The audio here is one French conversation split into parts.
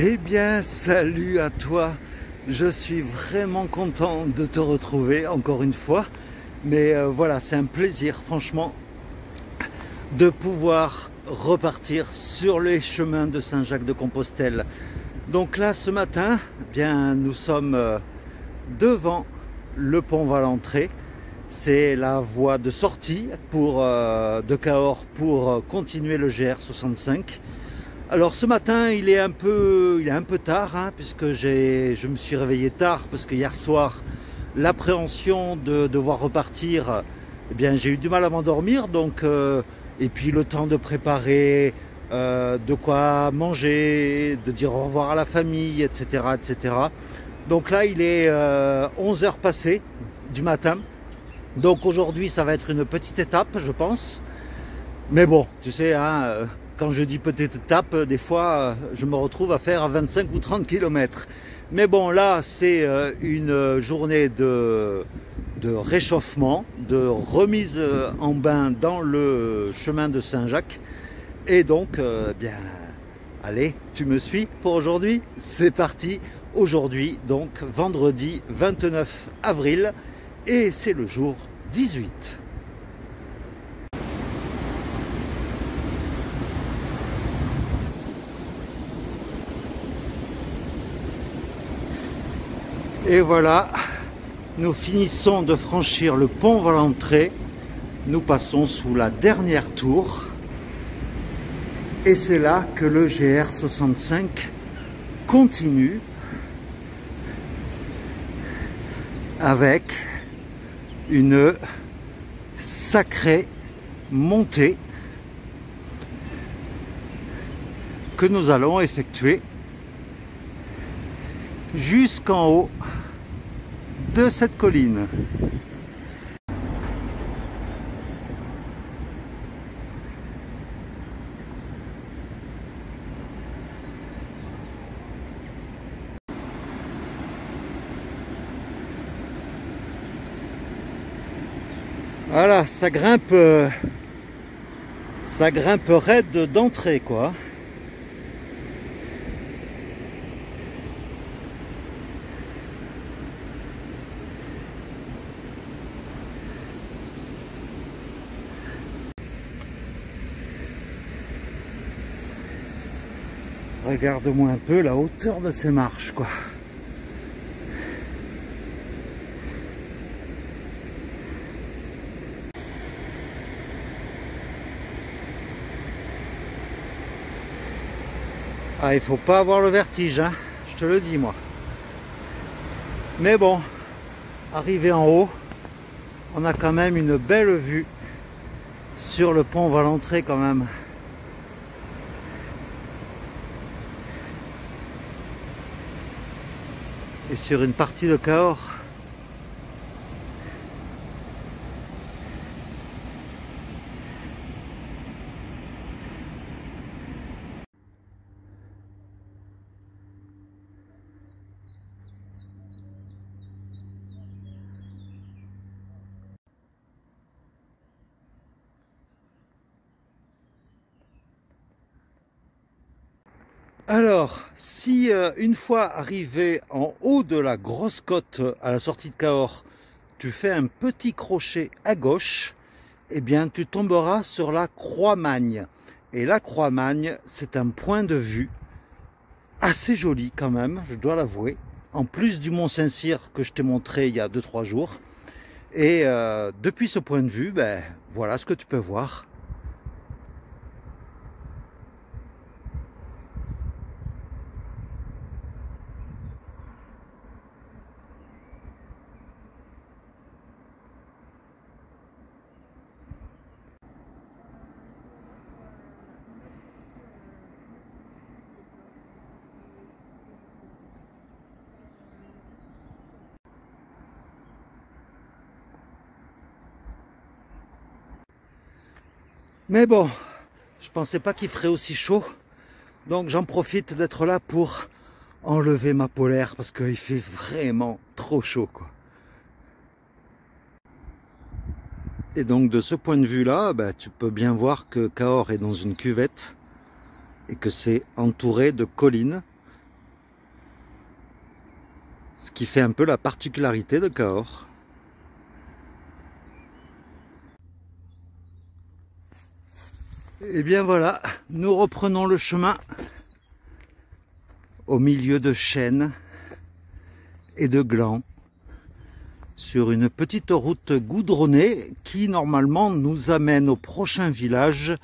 Eh bien, salut à toi. Je suis vraiment content de te retrouver encore une fois. Mais voilà, c'est un plaisir, franchement, de pouvoir repartir sur les chemins de Saint-Jacques-de-Compostelle. Donc là, ce matin, eh bien, nous sommes devant le pont Valentré. C'est la voie de sortie de Cahors pour continuer le GR65. Alors ce matin, il est un peu tard, hein, puisque je me suis réveillé tard, parce que hier soir, l'appréhension de devoir repartir, eh bien, j'ai eu du mal à m'endormir, donc et puis le temps de préparer de quoi manger, de dire au revoir à la famille, etc., etc. Donc là, il est 11 h passées du matin. Donc aujourd'hui, ça va être une petite étape, je pense. Mais bon, tu sais, hein, quand je dis petite étape, des fois, je me retrouve à faire 25 ou 30 km. Mais bon, là, c'est une journée de réchauffement, de remise en bain dans le chemin de Saint-Jacques. Et donc, bien, allez, tu me suis pour aujourd'hui? C'est parti. Aujourd'hui, donc, vendredi 29 avril, et c'est le jour 18. Et voilà, nous finissons de franchir le pont Valentré. Nous passons sous la dernière tour. Et c'est là que le GR65 continue avec une sacrée montée que nous allons effectuer jusqu'en haut de cette colline. Voilà, ça grimpe raide d'entrée, quoi. Regarde-moi un peu la hauteur de ces marches, quoi. Ah, il faut pas avoir le vertige, hein, je te le dis, moi. Mais bon, arrivé en haut, on a quand même une belle vue sur le pont Valentré, quand même. Et sur une partie de Cahors. Alors, si une fois arrivé en haut de la grosse côte à la sortie de Cahors, tu fais un petit crochet à gauche, eh bien tu tomberas sur la Croix-Magne. Et la Croix-Magne, c'est un point de vue assez joli quand même, je dois l'avouer. En plus du Mont Saint-Cyr que je t'ai montré il y a 2-3 jours. Et depuis ce point de vue, ben, voilà ce que tu peux voir. Mais bon, je pensais pas qu'il ferait aussi chaud, donc j'en profite d'être là pour enlever ma polaire parce qu'il fait vraiment trop chaud, quoi. Et donc de ce point de vue là, bah, tu peux bien voir que Cahors est dans une cuvette et que c'est entouré de collines. Ce qui fait un peu la particularité de Cahors. Et bien voilà, nous reprenons le chemin au milieu de chênes et de glands sur une petite route goudronnée qui normalement nous amène au prochain village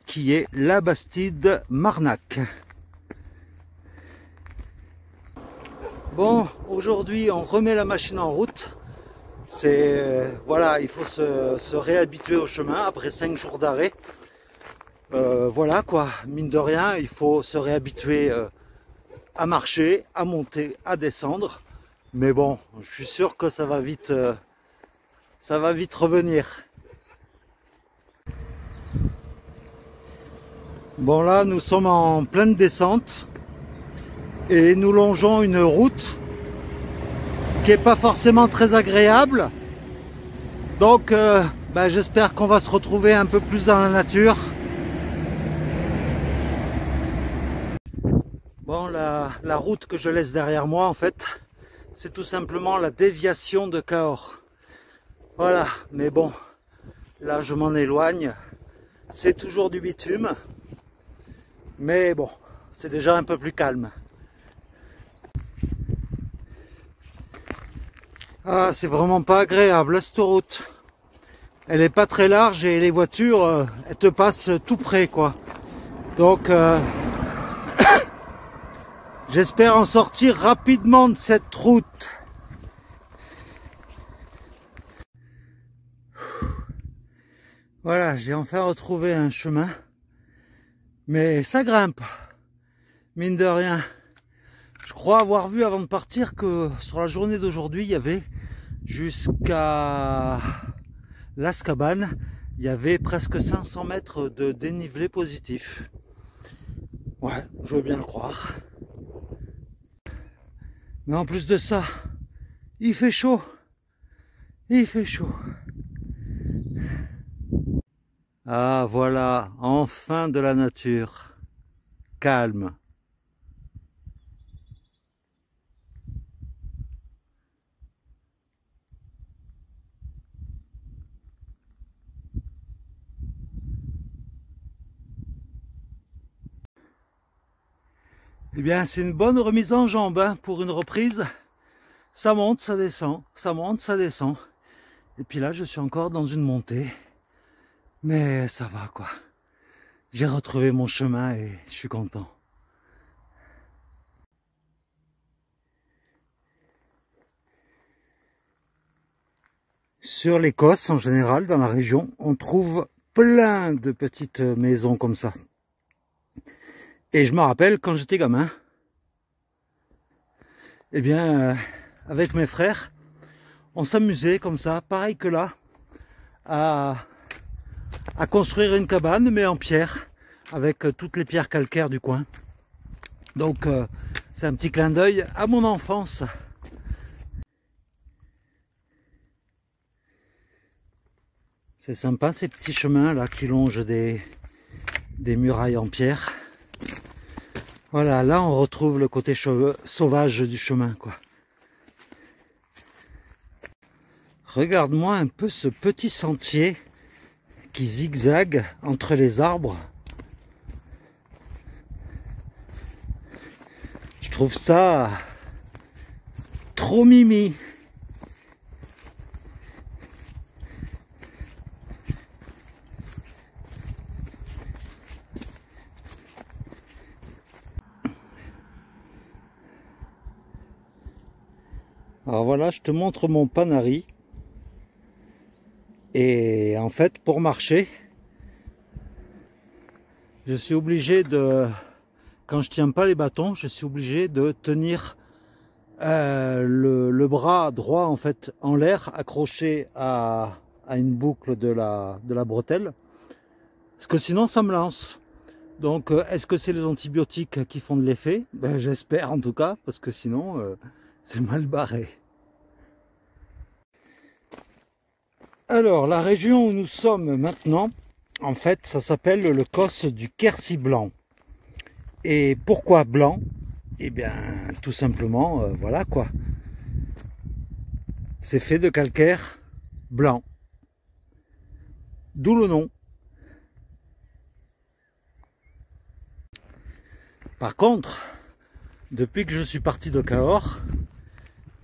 qui est la Bastide-Marnac. Bon, aujourd'hui on remet la machine en route. Voilà, il faut se réhabituer au chemin après 5 jours d'arrêt. Voilà quoi, mine de rien, il faut se réhabituer à marcher, à monter, à descendre. Mais bon, je suis sûr que ça va vite revenir. Bon là, nous sommes en pleine descente et nous longeons une route qui n'est pas forcément très agréable. Donc, j'espère qu'on va se retrouver un peu plus dans la nature. Bon, la route que je laisse derrière moi, en fait, c'est tout simplement la déviation de Cahors. Voilà, mais bon, là je m'en éloigne. C'est toujours du bitume, mais bon, c'est déjà un peu plus calme. Ah, c'est vraiment pas agréable cette route. Elle est pas très large et les voitures, elles te passent tout près, quoi. Donc, j'espère en sortir rapidement de cette route. Voilà, j'ai enfin retrouvé un chemin. Mais ça grimpe, mine de rien. Je crois avoir vu avant de partir que sur la journée d'aujourd'hui, il y avait jusqu'à Las Cabanes, il y avait presque 500 mètres de dénivelé positif. Ouais, je veux bien le croire. Mais en plus de ça, il fait chaud. Il fait chaud. Ah voilà, enfin de la nature. Calme. Eh bien, c'est une bonne remise en jambe hein, pour une reprise. Ça monte, ça descend, ça monte, ça descend. Et puis là, je suis encore dans une montée. Mais ça va quoi. J'ai retrouvé mon chemin et je suis content. Sur l'Écosse, en général, dans la région, on trouve plein de petites maisons comme ça. Et je me rappelle, quand j'étais gamin, eh bien, avec mes frères, on s'amusait comme ça, pareil que là, à construire une cabane, mais en pierre, avec toutes les pierres calcaires du coin. Donc, c'est un petit clin d'œil à mon enfance. C'est sympa ces petits chemins là qui longent des murailles en pierre. Voilà, là on retrouve le côté sauvage du chemin, quoi. Regarde-moi un peu ce petit sentier qui zigzague entre les arbres. Je trouve ça trop mimi. Alors voilà, je te montre mon Panari. Et en fait, pour marcher, je suis obligé de, quand je tiens pas les bâtons, je suis obligé de tenir le bras droit en fait en l'air, accroché à une boucle de la bretelle, parce que sinon ça me lance. Donc est-ce que c'est les antibiotiques qui font de l'effet? Ben, j'espère en tout cas, parce que sinon c'est mal barré. Alors la région où nous sommes maintenant, en fait ça s'appelle le Causse du Quercy blanc. Et pourquoi blanc? Eh bien tout simplement voilà quoi, C'est fait de calcaire blanc. D'où le nom. Par contre, depuis que je suis parti de Cahors,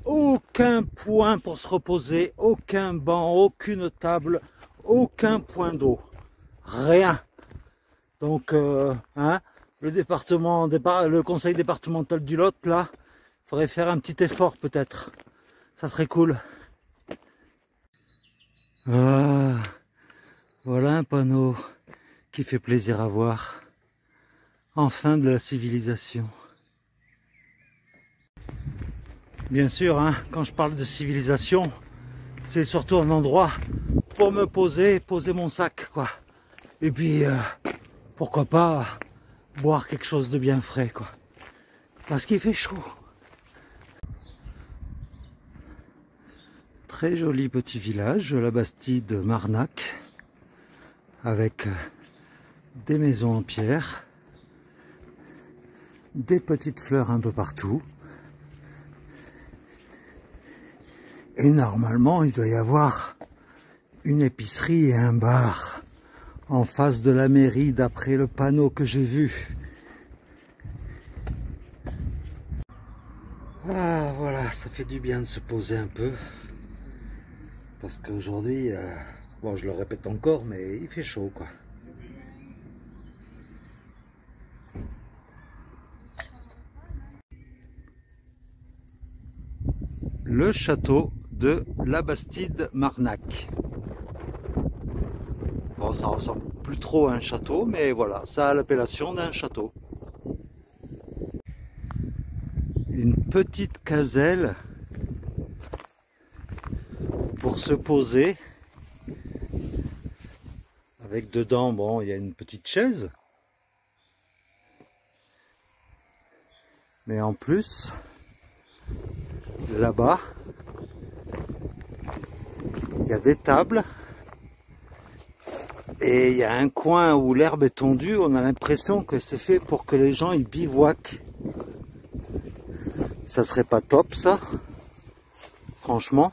aucun point pour se reposer, aucun banc, aucune table, aucun point d'eau. Rien. Donc, le conseil départemental du Lot, là, il faudrait faire un petit effort peut-être. Ça serait cool. Ah, voilà un panneau qui fait plaisir à voir. Enfin de la civilisation. Bien sûr, quand je parle de civilisation, c'est surtout un endroit pour me poser mon sac, quoi. Et puis, pourquoi pas boire quelque chose de bien frais, quoi. Parce qu'il fait chaud. Très joli petit village, la Bastide de Marnac, avec des maisons en pierre, des petites fleurs un peu partout. Et normalement, il doit y avoir une épicerie et un bar en face de la mairie, d'après le panneau que j'ai vu. Ah voilà, ça fait du bien de se poser un peu. Parce qu'aujourd'hui, bon, je le répète encore, mais il fait chaud, quoi. Le château de la Bastide Marnac. Bon, ça ressemble plus trop à un château, mais voilà, ça a l'appellation d'un château. Une petite caselle pour se poser. Avec dedans, bon, il y a une petite chaise. Mais en plus, là-bas, il y a des tables. Et il y a un coin où l'herbe est tondue, on a l'impression que c'est fait pour que les gens ils bivouaquent. Ça serait pas top, ça, franchement.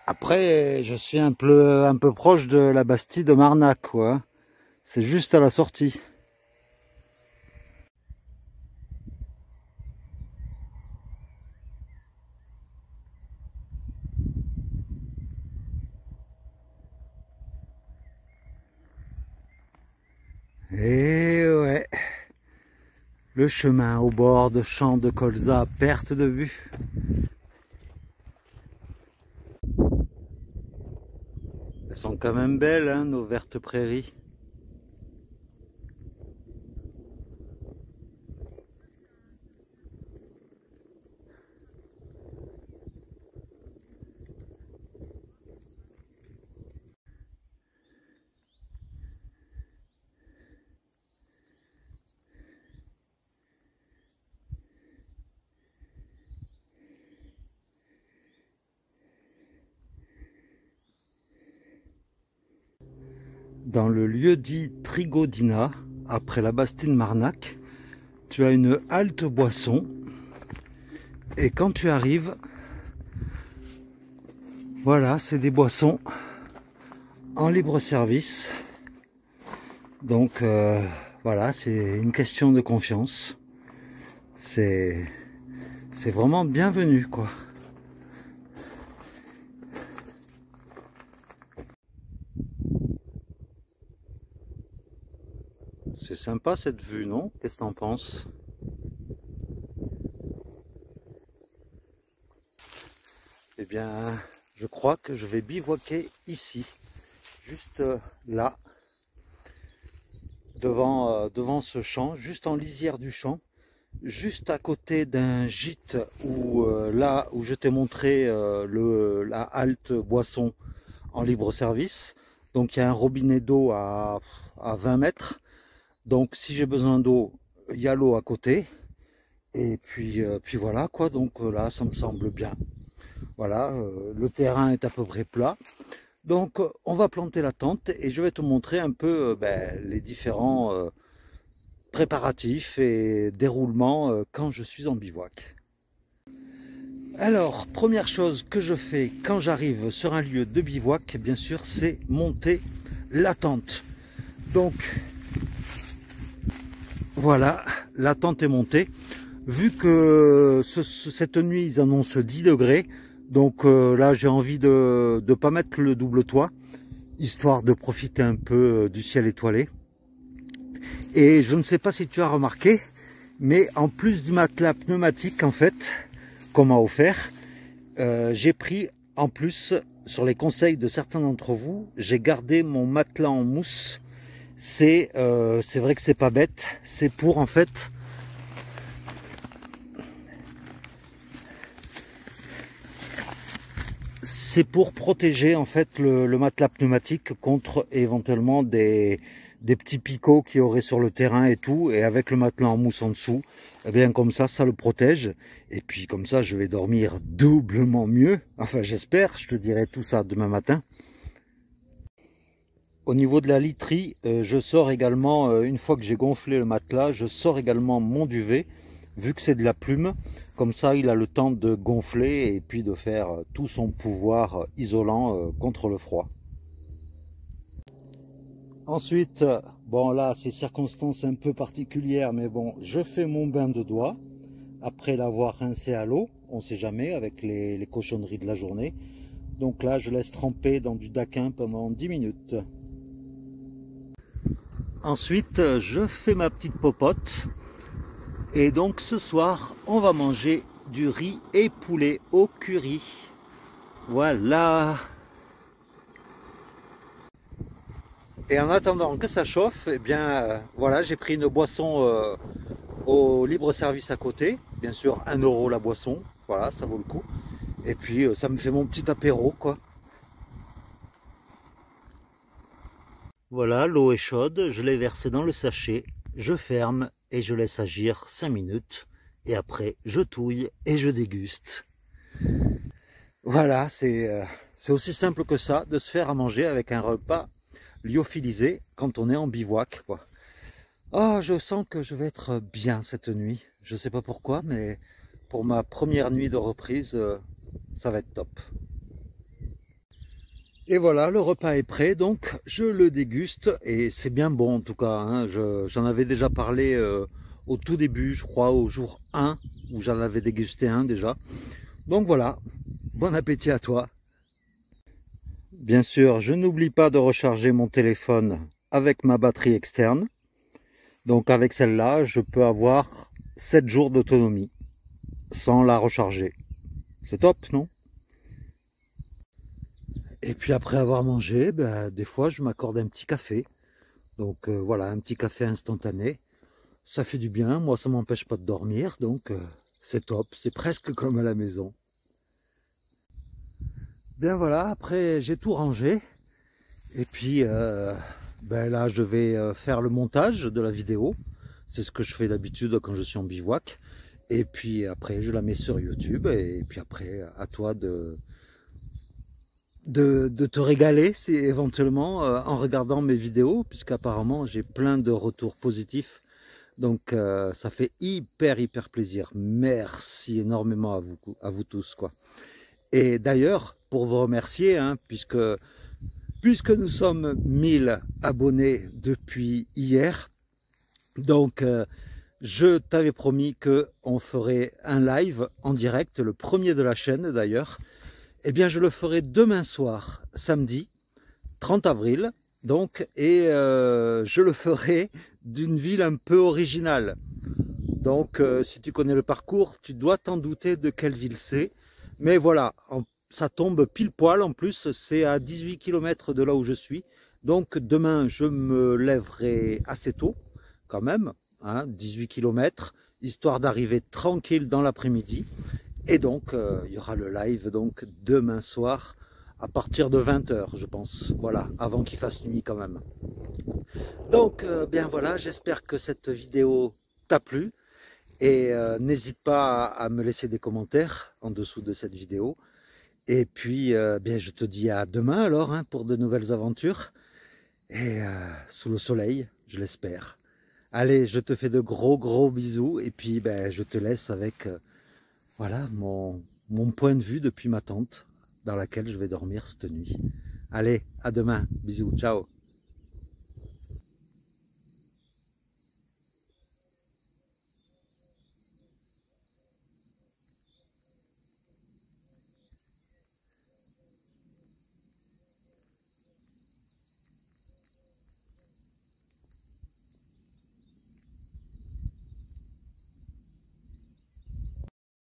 Après, je suis un peu proche de la Bastide de Marnac, quoi. C'est juste à la sortie. Et ouais, le chemin au bord de champs de colza à perte de vue. Elles sont quand même belles, hein, nos vertes prairies. Dans le lieu-dit Trigodina, après la Bastide Marnac, tu as une halte boisson. Et quand tu arrives, voilà, c'est des boissons en libre service. Donc voilà, c'est une question de confiance. C'est vraiment bienvenu, quoi. C'est sympa cette vue, non? Qu'est-ce que t'en penses? Eh bien, je crois que je vais bivouaquer ici, juste là, devant ce champ, juste en lisière du champ, juste à côté d'un gîte où là où je t'ai montré la halte boisson en libre service. Donc il y a un robinet d'eau à 20 mètres. Donc si j'ai besoin d'eau, il y a l'eau à côté. Et puis voilà quoi, donc là ça me semble bien. Voilà, le terrain est à peu près plat. Donc on va planter la tente et je vais te montrer un peu les différents préparatifs et déroulements quand je suis en bivouac. Alors, première chose que je fais quand j'arrive sur un lieu de bivouac, bien sûr, c'est monter la tente. Donc, voilà, la tente est montée. Vu que cette nuit, ils annoncent 10 degrés, donc là, j'ai envie de ne pas mettre le double toit, histoire de profiter un peu du ciel étoilé. Et je ne sais pas si tu as remarqué, mais en plus du matelas pneumatique, en fait, qu'on m'a offert, j'ai pris en plus, sur les conseils de certains d'entre vous, j'ai gardé mon matelas en mousse. C'est vrai que c'est pas bête, c'est pour en fait protéger en fait le matelas pneumatique contre éventuellement des petits picots qu'il y aurait sur le terrain et tout, et avec le matelas en mousse en dessous, eh bien comme ça le protège, et puis comme ça je vais dormir doublement mieux, enfin j'espère, je te dirai tout ça demain matin. Au niveau de la literie, je sors également, une fois que j'ai gonflé le matelas, je sors également mon duvet, vu que c'est de la plume, comme ça il a le temps de gonfler et puis de faire tout son pouvoir isolant contre le froid. Ensuite, bon là c'est circonstance un peu particulière, mais bon, je fais mon bain de doigts, après l'avoir rincé à l'eau, on ne sait jamais, avec les cochonneries de la journée. Donc là je laisse tremper dans du daquin pendant 10 minutes. Ensuite, je fais ma petite popote. Et donc ce soir, on va manger du riz et poulet au curry. Voilà. Et en attendant que ça chauffe, eh bien voilà, j'ai pris une boisson au libre-service à côté. Bien sûr, 1 € la boisson. Voilà, ça vaut le coup. Et puis ça me fait mon petit apéro, quoi. Voilà, l'eau est chaude, je l'ai versée dans le sachet, je ferme et je laisse agir 5 minutes. Et après, je touille et je déguste. Voilà, c'est aussi simple que ça, de se faire à manger avec un repas lyophilisé quand on est en bivouac, quoi. Oh, je sens que je vais être bien cette nuit. Je sais pas pourquoi, mais pour ma première nuit de reprise, ça va être top. Et voilà, le repas est prêt, donc je le déguste et c'est bien bon en tout cas, hein. J'en avais déjà parlé au tout début, je crois au jour 1, où j'en avais dégusté un déjà. Donc voilà, bon appétit à toi. Bien sûr, je n'oublie pas de recharger mon téléphone avec ma batterie externe. Donc avec celle-là, je peux avoir 7 jours d'autonomie sans la recharger. C'est top, non ? Et puis après avoir mangé, ben, des fois je m'accorde un petit café. Donc voilà, un petit café instantané. Ça fait du bien, moi ça m'empêche pas de dormir, donc c'est top, c'est presque comme à la maison. Bien voilà, après j'ai tout rangé. Et puis ben là je vais faire le montage de la vidéo. C'est ce que je fais d'habitude quand je suis en bivouac. Et puis après je la mets sur YouTube. Et puis après à toi de te régaler, c'est éventuellement en regardant mes vidéos, puisqu'apparemment j'ai plein de retours positifs, donc ça fait hyper plaisir. Merci énormément à vous tous, quoi. Et d'ailleurs, pour vous remercier, hein, puisque nous sommes 1000 abonnés depuis hier, donc je t'avais promis qu'on ferait un live en direct, le premier de la chaîne d'ailleurs. Eh bien, je le ferai demain soir, samedi, 30 avril, donc, et je le ferai d'une ville un peu originale. Donc, si tu connais le parcours, tu dois t'en douter de quelle ville c'est. Mais voilà, ça tombe pile poil, en plus, c'est à 18 km de là où je suis. Donc, demain, je me lèverai assez tôt, quand même, hein, 18 km, histoire d'arriver tranquille dans l'après-midi. Et donc, il y aura le live donc demain soir à partir de 20 h, je pense. Voilà, avant qu'il fasse nuit quand même. Donc, bien voilà, j'espère que cette vidéo t'a plu. Et n'hésite pas à me laisser des commentaires en dessous de cette vidéo. Et puis, bien, je te dis à demain alors, hein, pour de nouvelles aventures. Et sous le soleil, je l'espère. Allez, je te fais de gros bisous. Et puis, ben, je te laisse avec... voilà, mon point de vue depuis ma tente dans laquelle je vais dormir cette nuit. Allez, à demain, bisous, ciao.